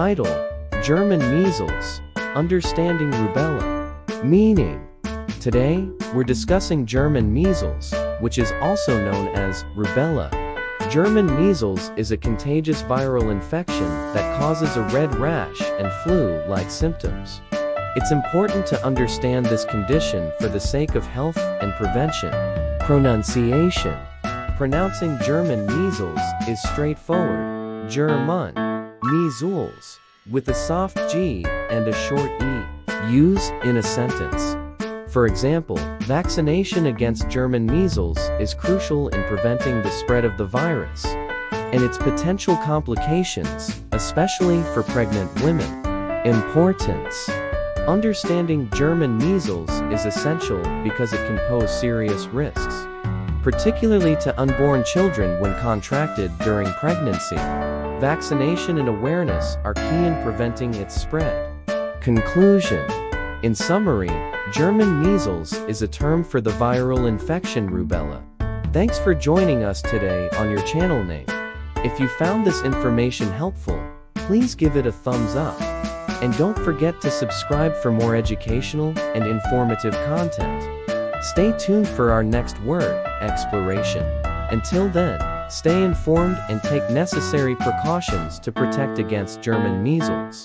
Title: German Measles, Understanding Rubella. Meaning: today, we're discussing German measles, which is also known as rubella. German measles is a contagious viral infection that causes a red rash and flu-like symptoms. It's important to understand this condition for the sake of health and prevention. Pronunciation: pronouncing German measles is straightforward, ʻdʒʜrmən, ʻmiːzlz, with a soft G and a short E. Use in a sentence. For example, vaccination against German measles is crucial in preventing the spread of the virus and its potential complications, especially for pregnant women. Importance: understanding German measles is essential because it can pose serious risks, particularly to unborn children when contracted during pregnancy. Vaccination and awareness are key in preventing its spread. Conclusion: in summary, German measles is a term for the viral infection rubella. Thanks for joining us today on your channel name. If you found this information helpful, please give it a thumbs up. And don't forget to subscribe for more educational and informative content. Stay tuned for our next word exploration. Until then, stay informed and take necessary precautions to protect against German measles.